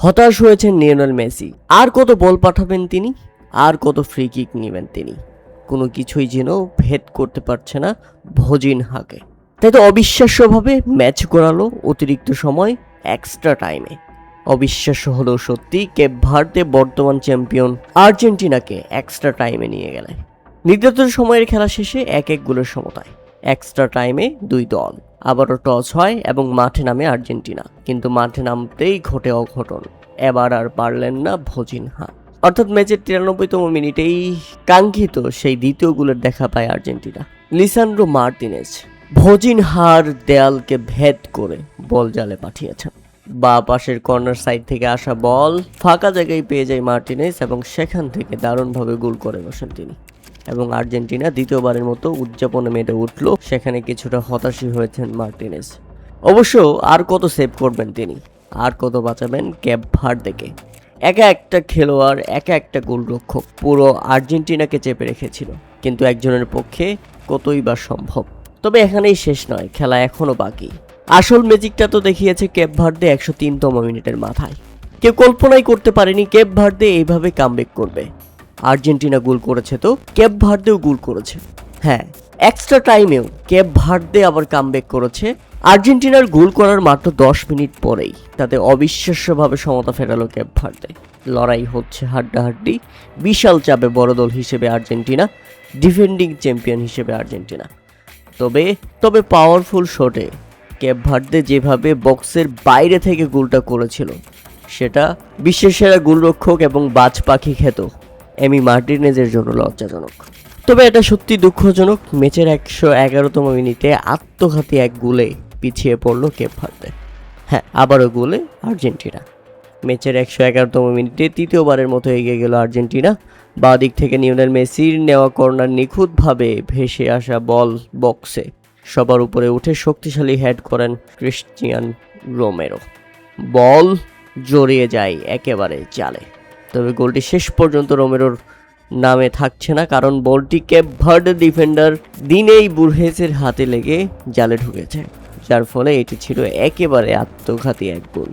হতাশ হয়েছেন Lionel Messi. আর কত বল পাঠাবেন তিনি, আর কত ফ্রি কিক নেবেন তিনি, কোনো কিছুই যেন ভেদ করতে পারছে না ভজিনহাকে। তাই তো অবিশ্বাস্যভাবে ম্যাচ গড়ালো অতিরিক্ত সময়, এক্সট্রা টাইমে। অবিশ্বাস্য হলেও সত্যি, কেপ ভার্দে বর্তমান চ্যাম্পিয়ন আর্জেন্টিনাকে এক্সট্রা টাইমে নিয়ে গেলে। নির্ধারিত সময়ের খেলা শেষে 1-1 গোলের সমতায় এক্সট্রা টাইমে দুই দল আবারও টস হয় এবং মাঠে নামে আর্জেন্টিনা। কিন্তু মাঠে নামতেই ঘটে অঘটন, এবার আর পারলেন না ভজিনহা। অর্থাৎ ম্যাচের 93তম মিনিটেই কাঙ্ক্ষিত সেই দ্বিতীয় গোলের দেখা পায় আর্জেন্টিনা। লিসান্ড্রো মার্টিনেজ ভজিনহার দেয়ালকে ভেদ করে বল জালে পাঠিয়েছেন। বা পাশের কর্নার সাইড থেকে আসা বল ফাঁকা জায়গায় পেয়ে যায় মার্টিনেজ এবং সেখান থেকে দারুণভাবে গোল করে বসেন তিনি। এবং আর্জেন্টিনা দ্বিতীয়বারের মতো উদযাপনে মেতে উঠল। সেখানে কিছুটা হতাশই হয়েছেন মার্টিনেজ। অবশ্য আর কত সেভ করবেন তিনি, আর কত বাঁচাবেন কেপ ভার্দেকে। একা একটা খেলোয়াড়, একা একটা গোলরক্ষক পুরো আর্জেন্টিনাকে চেপে রেখেছিল। কিন্তু একজনের পক্ষে কতই বা সম্ভব। তবে এখানেই শেষ নয়, খেলা এখনো বাকি। আসল ম্যাজিকটা তো দেখিয়েছে কেপ ভার্দে 103তম মিনিটের মাথায়। কেউ কল্পনাই করতে পারেনি কেপ ভার্দে এইভাবে কামব্যাক করবে। আর্জেন্টিনা গোল করেছে তো কেপ ভার্দেও গোল করেছে। হ্যাঁ, এক্সট্রা টাইমেও কেপ ভার্দে আবার কামব্যাক করেছে। আর্জেন্টিনার গোল করার মাত্র 10 মিনিট পরেই তাতে অবিশ্বাস্যভাবে সমতা ফেরালো কেপ ভার্দে। লড়াই হচ্ছে হাড্ডাহাড্ডি, বিশাল চাপে বড় দল হিসেবে আর্জেন্টিনা, ডিফেন্ডিং চ্যাম্পিয়ন হিসেবে আর্জেন্টিনা। তবে পাওয়ারফুল শটে কেপ ভার্দে যেভাবে বক্সের বাইরে থেকে গোলটা করেছিল, সেটা বিশ্বের সেরা গোলরক্ষক এবং বাজ পাখি খ্যাত এমি মার্টিনেজের জন্য লজ্জাজনক। তবে এটা সত্যি দুঃখজনক। ম্যাচের 111তম মিনিটে আত্মঘাতী এক গোলে পিছিয়ে পড়ল কেপ ভার্দে। হ্যাঁ, আবারও গোলে আর্জেন্টিনা। ম্যাচের 111তম মিনিটে তৃতীয়বারের মতো এগিয়ে গেল আর্জেন্টিনা। বাঁ দিক থেকে লিওনেল মেসির নেওয়া কর্নার নিখুঁতভাবে ভেসে আসা বল বক্সে সবার উপরে উঠে শক্তিশালী হেড করেন ক্রিস্টিয়ান রোমেরো। বল জড়িয়ে যায় একেবারে জালে। তবে গোলটি শেষ পর্যন্ত রোমেরোর নামে থাকছে না, কারণ বলটি কেপ ভার্দে ডিফেন্ডার দিনেই বুরহেসের হাতে লেগে জালে ঢুকেছে, যার ফলে এটি ছিল একেবারে আত্মঘাতী এক গোল।